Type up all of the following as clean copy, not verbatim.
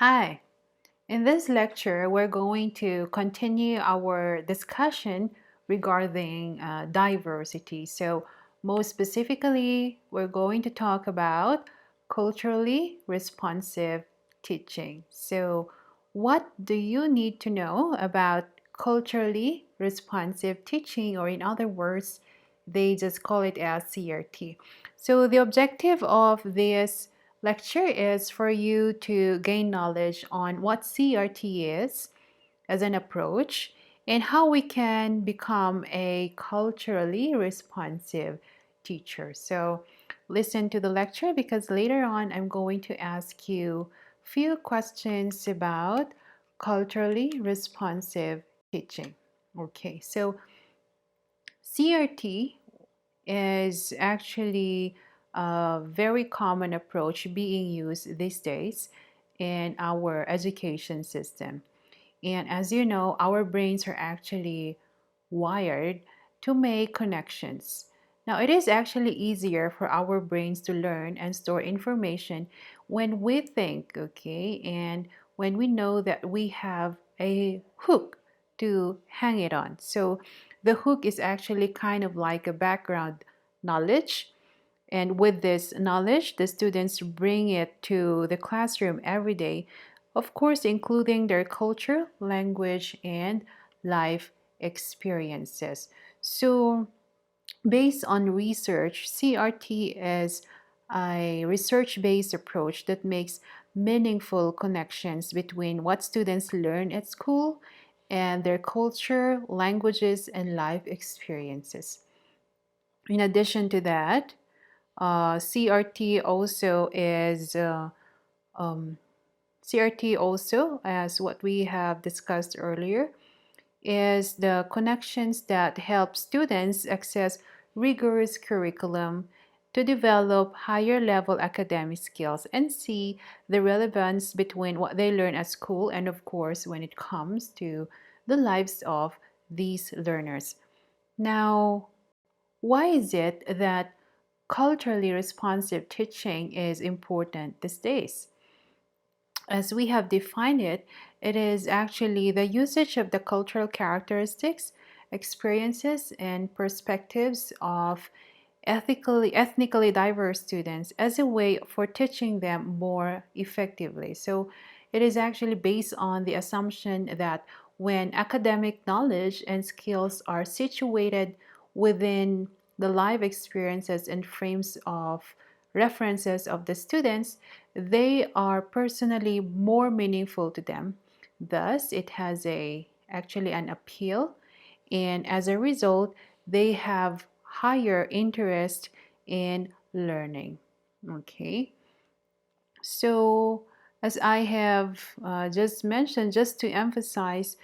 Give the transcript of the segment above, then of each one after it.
Hi, in this lecture, we're going to continue our discussion regarding diversity. So, most specifically, we're going to talk about culturally responsive teaching. So, what do you need to know about culturally responsive teaching, or in other words, they just call it as CRT? So, the objective of this lecture is for you to gain knowledge on what CRT is as an approach and how we can become a culturally responsive teacher. So, listen to the lecture because later on I'm going to ask you few questions about culturally responsive teaching. Okay, so CRT is actually a very common approach being used these days in our education system. And as you know, our brains are actually wired to make connections. Now, it is actually easier for our brains to learn and store information when we think, okay, and when we know that we have a hook to hang it on. So, the hook is actually kind of like a background knowledge. And with this knowledge, the students bring it to the classroom every day, of course, including their culture, language, and life experiences. So, based on research, CRT is a research based approach that makes meaningful connections between what students learn at school and their culture, languages, and life experiences. In addition to that, CRT also is um, CRT also, as what we have discussed earlier, is the connections that help students access rigorous curriculum to develop higher level academic skills and see the relevance between what they learn at school and of course when it comes to the lives of these learners. Now, why is it that culturally responsive teaching is important these days? As we have defined it, it is actually the usage of the cultural characteristics, experiences, and perspectives of ethnically diverse students as a way for teaching them more effectively. So it is actually based on the assumption that when academic knowledge and skills are situated within the life experiences and frames of references of the students, they are personally more meaningful to them. Thus, it has a actually an appeal, and as a result, they have higher interest in learning. Okay, so as I have just mentioned, just to emphasize,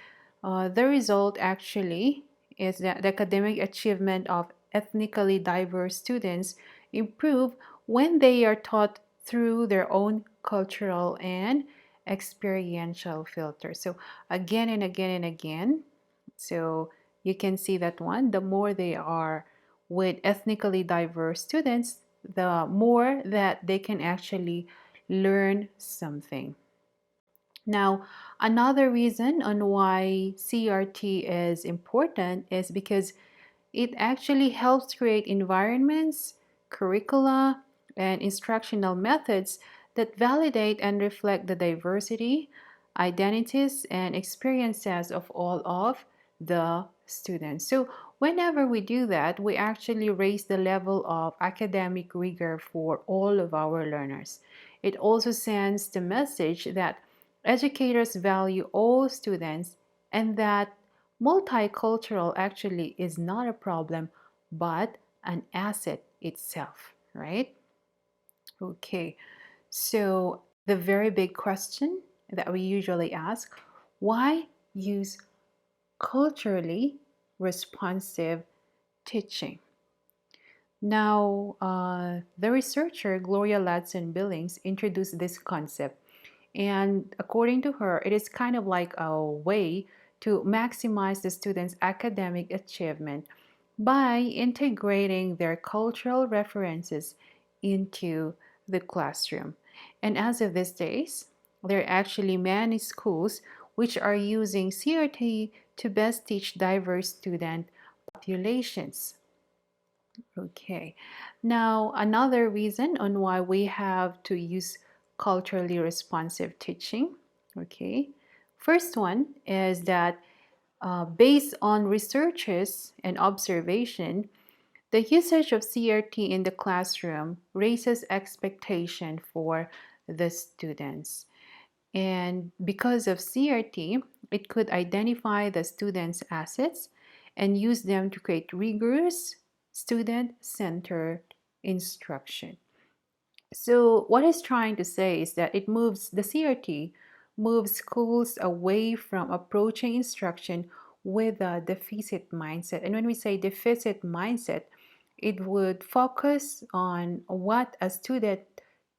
the result actually is that the academic achievement of ethnically diverse students improve when they are taught through their own cultural and experiential filter. So again and again and again. So you can see that one, the more they are with ethnically diverse students, the more that they can actually learn something. Now, another reason on why CRT is important is because it actually helps create environments, curricula, and instructional methods that validate and reflect the diversity, identities, and experiences of all of the students. So, whenever we do that, we actually raise the level of academic rigor for all of our learners. It also sends the message that educators value all students and that multicultural actually is not a problem but an asset itself, right? Okay, so the very big question that we usually ask, why use culturally responsive teaching? Now, the researcher Gloria Ladson Billings introduced this concept. And according to her, it is kind of like a way to maximize the students' academic achievement by integrating their cultural references into the classroom. And as of these days, There are actually many schools which are using CRT to best teach diverse student populations. Okay. Now, another reason on why we have to use culturally responsive teaching. Okay. First one is that based on researches and observation, the usage of CRT in the classroom raises expectation for the students. And because of CRT, it could identify the students' assets and use them to create rigorous, student centered instruction. So, what it's trying to say is that the CRT moves schools away from approaching instruction with a deficit mindset. And when we say deficit mindset, it would focus on what a student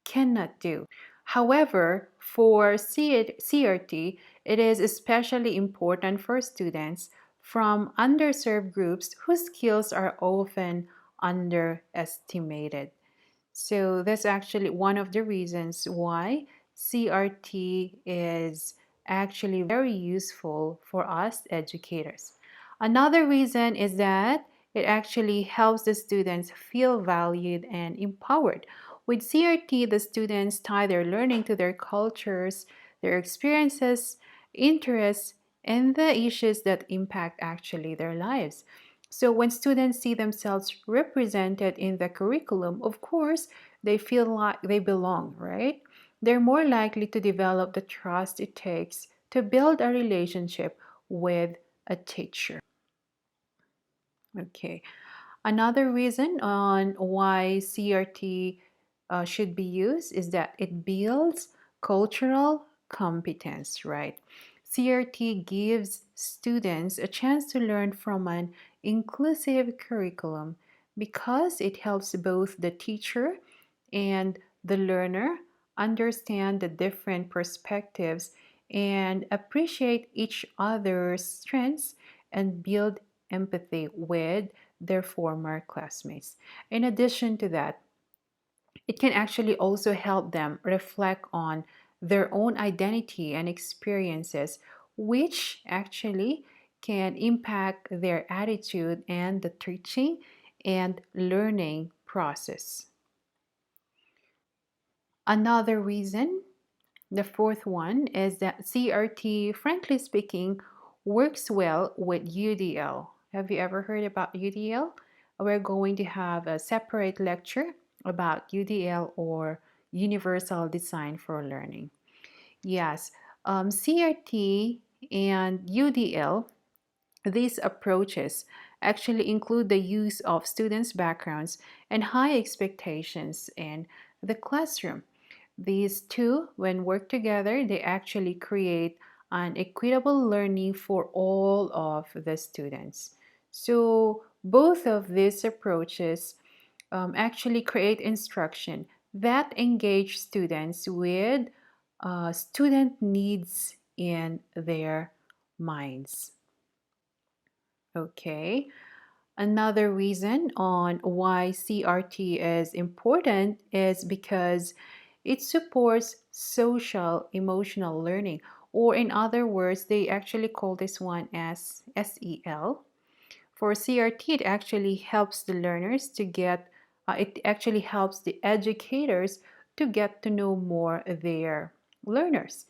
cannot do. However, for CRT, it is especially important for students from underserved groups whose skills are often underestimated. So that's actually one of the reasons why CRT is actually very useful for us educators. Another reason is that it actually helps the students feel valued and empowered. With CRT, the students tie their learning to their cultures, their experiences, interests, and the issues that impact actually their lives. So when students see themselves represented in the curriculum, of course, they feel like they belong, right? They're more likely to develop the trust it takes to build a relationship with a teacher. Okay. Another reason on why CRT should be used is that it builds cultural competence, right? CRT gives students a chance to learn from an inclusive curriculum because it helps both the teacher and the learner understand the different perspectives and appreciate each other's strengths and build empathy with their former classmates. In addition to that, it can actually also help them reflect on their own identity and experiences, which actually can impact their attitude and the teaching and learning process. Another reason, the fourth one, is that CRT, frankly speaking, works well with UDL. Have you ever heard about UDL? We're going to have a separate lecture about UDL or Universal Design for Learning. Yes, CRT and UDL, these approaches actually include the use of students' backgrounds and high expectations in the classroom. These two, when worked together, they actually create an equitable learning for all of the students. So, both of these approaches actually create instruction that engage students with student needs in their minds. Okay. Another reason on why CRT is important is because it supports social emotional learning, or in other words, they actually call this one as SEL. For CRT, it actually helps the learners to it actually helps the educators to get to know more their learners.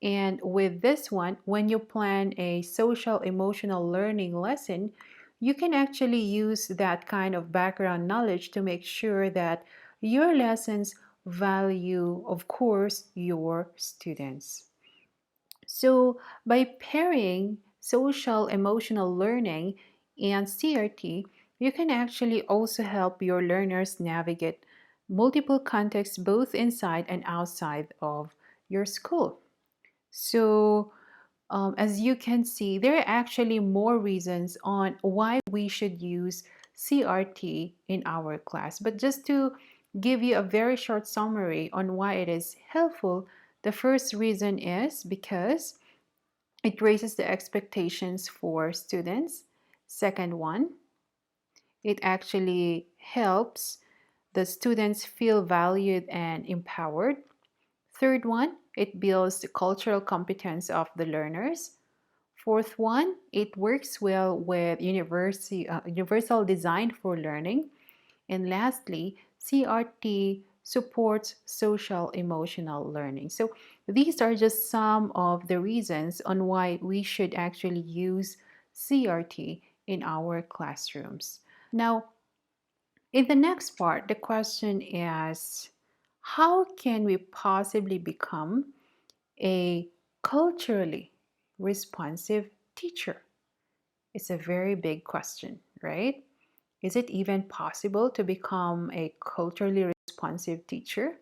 And with this one, when you plan a social emotional learning lesson, you can actually use that kind of background knowledge to make sure that your lessons value, of course, your students. So, by pairing social emotional learning and CRT, you can actually also help your learners navigate multiple contexts both inside and outside of your school. So, as you can see, there are actually more reasons on why we should use CRT in our class. But just to give you a very short summary on why it is helpful, the first reason is because it raises the expectations for students. Second one, it actually helps the students feel valued and empowered. Third one, it builds the cultural competence of the learners. Fourth one, it works well with universal design for learning. And lastly, CRT supports social emotional learning. So these are just some of the reasons on why we should actually use CRT in our classrooms. Now, in the next part, the question is, how can we possibly become a culturally responsive teacher? It's a very big question, right? Is it even possible to become a culturally responsive teacher?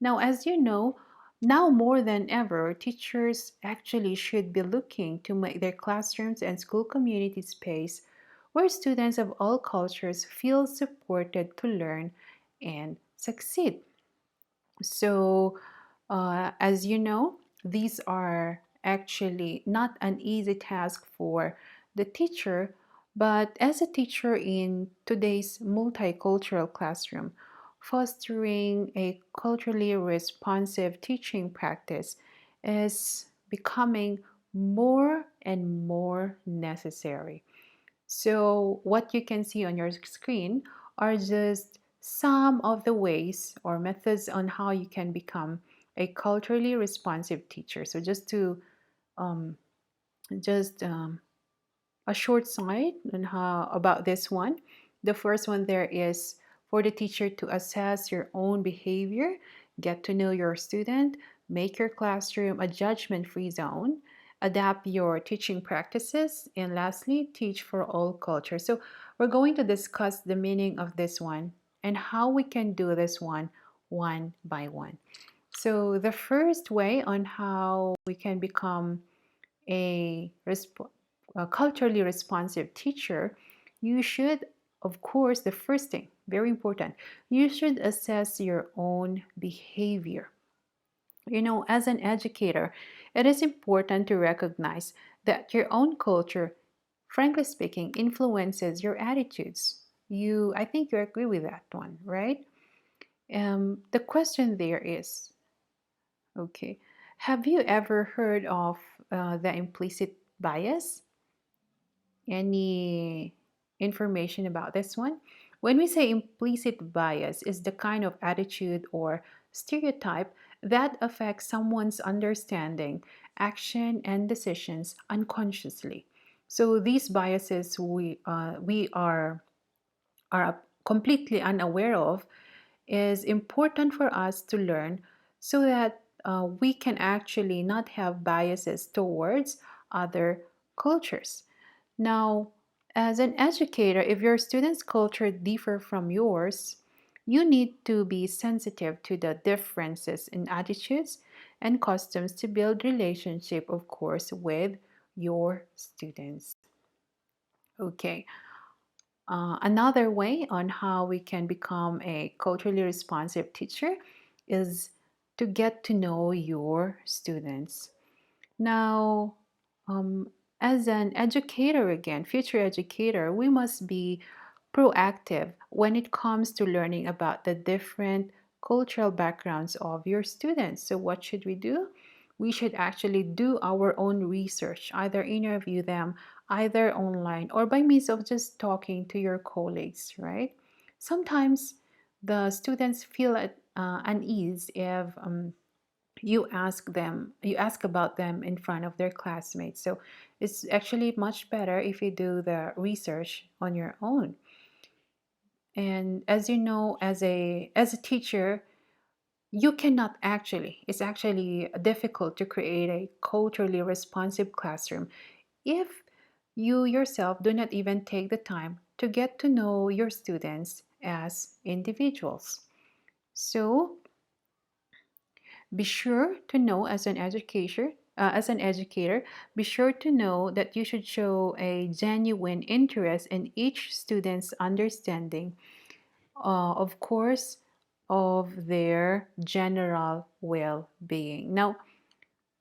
Now, as you know, now more than ever, teachers actually should be looking to make their classrooms and school community space where students of all cultures feel supported to learn and succeed. So, as you know, these are actually not an easy task for the teacher, but as a teacher in today's multicultural classroom, fostering a culturally responsive teaching practice is becoming more and more necessary. So, what you can see on your screen are just some of the ways or methods on how you can become a culturally responsive teacher. So, um, just a short side on how about this one. The first one there is for the teacher to assess your own behavior, get to know your student, make your classroom a judgment-free zone, adapt your teaching practices, and lastly, teach for all cultures. So we're going to discuss the meaning of this one and how we can do this one by one. So the first way on how we can become a, a culturally responsive teacher, you should, of course, the first thing, very important, you should assess your own behavior. You know, as an educator, it is important to recognize that your own culture, frankly speaking, influences your attitudes. I think you agree with that one, right? The question there is, okay, have you ever heard of the implicit bias? Any information about this one? When we say implicit bias is the kind of attitude or stereotype that affects someone's understanding, action, and decisions unconsciously. So these biases we are completely unaware of is important for us to learn so that we can actually not have biases towards other cultures. Now, as an educator, if your students' culture differ from yours, you need to be sensitive to the differences in attitudes and customs to build relationship, of course, with your students. Okay. Another way on how we can become a culturally responsive teacher is to get to know your students. Now, um, as an educator, again, future educator, we must be proactive when it comes to learning about the different cultural backgrounds of your students. So, what should we do? We should actually do our own research, either interview them, either online or by means of just talking to your colleagues, right? Sometimes the students feel at unease if you ask about them in front of their classmates. So it's actually much better if you do the research on your own. And as you know, as a teacher, you cannot actually, it's actually difficult to create a culturally responsive classroom if you yourself do not even take the time to get to know your students as individuals. So be sure to know as an educator, be sure to know that you should show a genuine interest in each student's understanding, of course, of their general well-being. Now,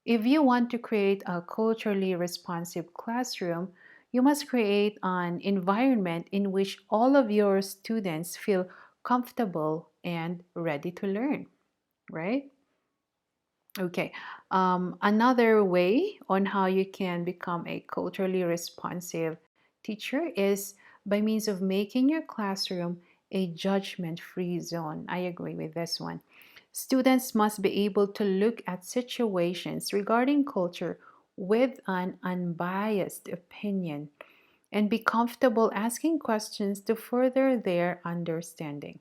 if you want to create a culturally responsive classroom, you must create an environment in which all of your students feel comfortable and ready to learn, right? Okay. Another way on how you can become a culturally responsive teacher is by means of making your classroom a judgment free zone. I agree with this one. Students must be able to look at situations regarding culture with an unbiased opinion and be comfortable asking questions to further their understanding.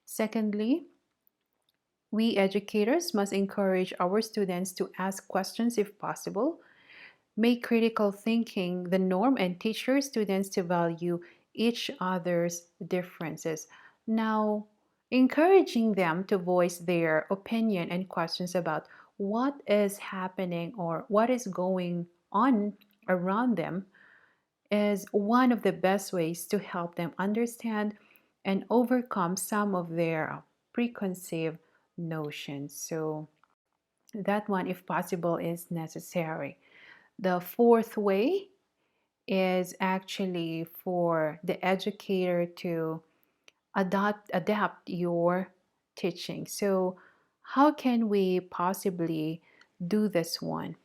Secondly, we educators must encourage our students to ask questions if possible, make critical thinking the norm, and teach your students to value each other's differences. Now, encouraging them to voice their opinion and questions about what is happening or what is going on around them is one of the best ways to help them understand and overcome some of their preconceived notions. So, that one, if possible, is necessary. The fourth way is actually for the educator to adapt your teaching. So, how can we possibly do this one?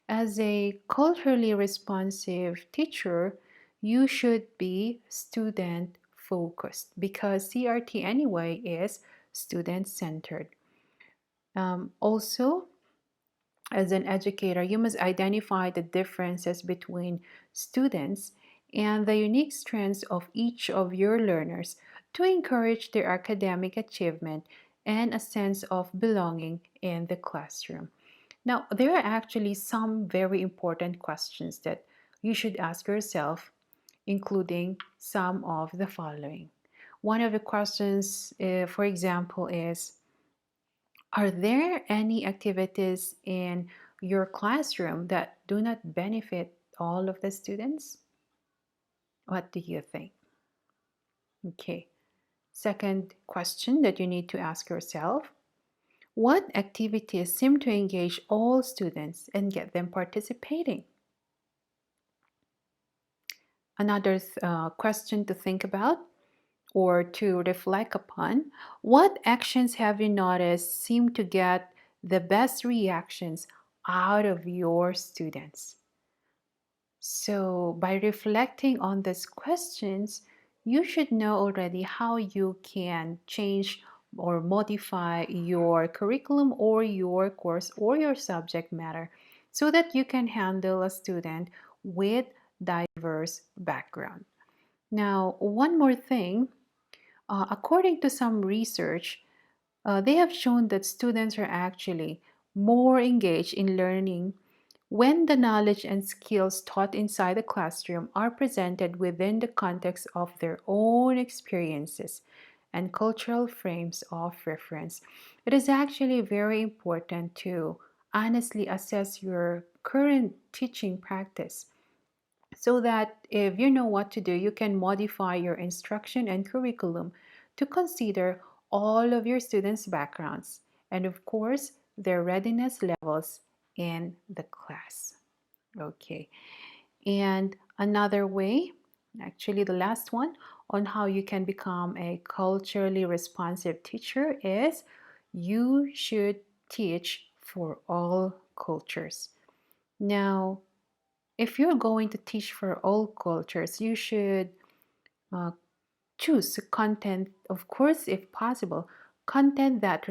As a culturally responsive teacher, you should be student focused because CRT anyway is student centered. Also, as an educator, you must identify the differences between students and the unique strengths of each of your learners to encourage their academic achievement and a sense of belonging in the classroom. Now, there are actually some very important questions that you should ask yourself, including some of the following. One of the questions, for example, is: are there any activities in your classroom that do not benefit all of the students? What do you think? Okay. Second question that you need to ask yourself: what activities seem to engage all students and get them participating? Another question to think about or to reflect upon: what actions have you noticed seem to get the best reactions out of your students? So, by reflecting on these questions, you should know already how you can change or modify your curriculum or your course or your subject matter so that you can handle a student with diverse background. Now, one more thing, according to some research, they have shown that students are actually more engaged in learning when the knowledge and skills taught inside the classroom are presented within the context of their own experiences and cultural frames of reference. It is actually very important to honestly assess your current teaching practice so that if you know what to do, you can modify your instruction and curriculum to consider all of your students' backgrounds and, of course, their readiness levels in the class. Okay, and another way, actually, the last one on how you can become a culturally responsive teacher is you should teach for all cultures. Now, if you're going to teach for all cultures, you should uh, choose content, of course, if possible, content that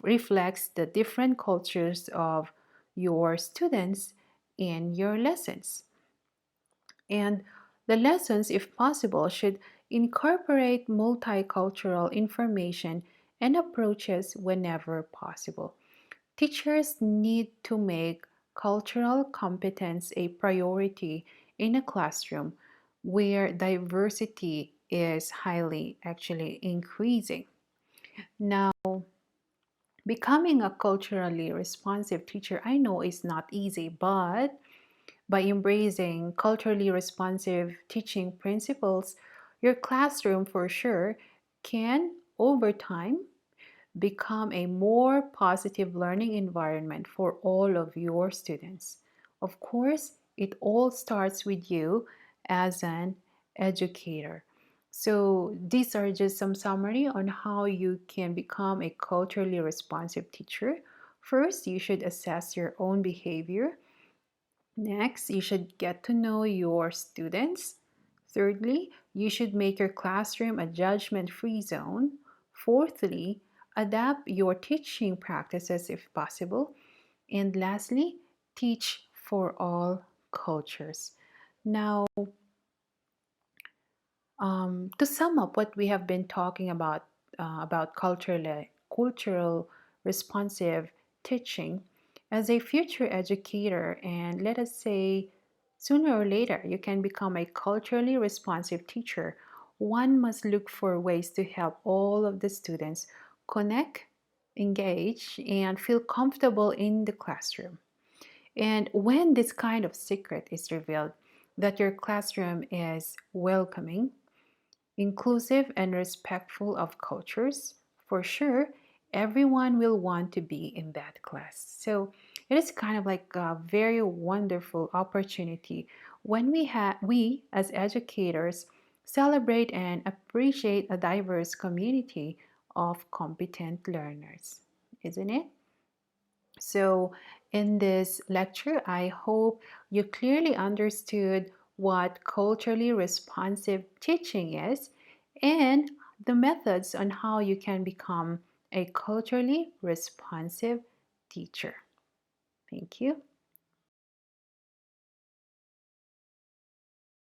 reflects the different cultures of your students in your lessons. And the lessons, if possible, should incorporate multicultural information and approaches whenever possible. Teachers need to make cultural competence a priority in a classroom where diversity is highly actually increasing. Now, becoming a culturally responsive teacher, I know is not easy, but by embracing culturally responsive teaching principles, your classroom for sure can, over time, become a more positive learning environment for all of your students. Of course, it all starts with you as an educator. So, these are just some summary on how you can become a culturally responsive teacher First, you should assess your own behavior. Next, you should get to know your students. Thirdly, you should make your classroom a judgment free zone. Fourthly, adapt your teaching practices if possible. And lastly, teach for all cultures. Now, to sum up what we have been talking about cultural responsive teaching, as a future educator, and let us say sooner or later you can become a culturally responsive teacher, one must look for ways to help all of the students connect, engage, and feel comfortable in the classroom. And when this kind of secret is revealed, that your classroom is welcoming, inclusive, and respectful of cultures, for sure, everyone will want to be in that class. So it is kind of like a very wonderful opportunity when we as educators celebrate and appreciate a diverse community of competent learners, isn't it? So, in this lecture, I hope you clearly understood what culturally responsive teaching is and the methods on how you can become a culturally responsive teacher. Thank you.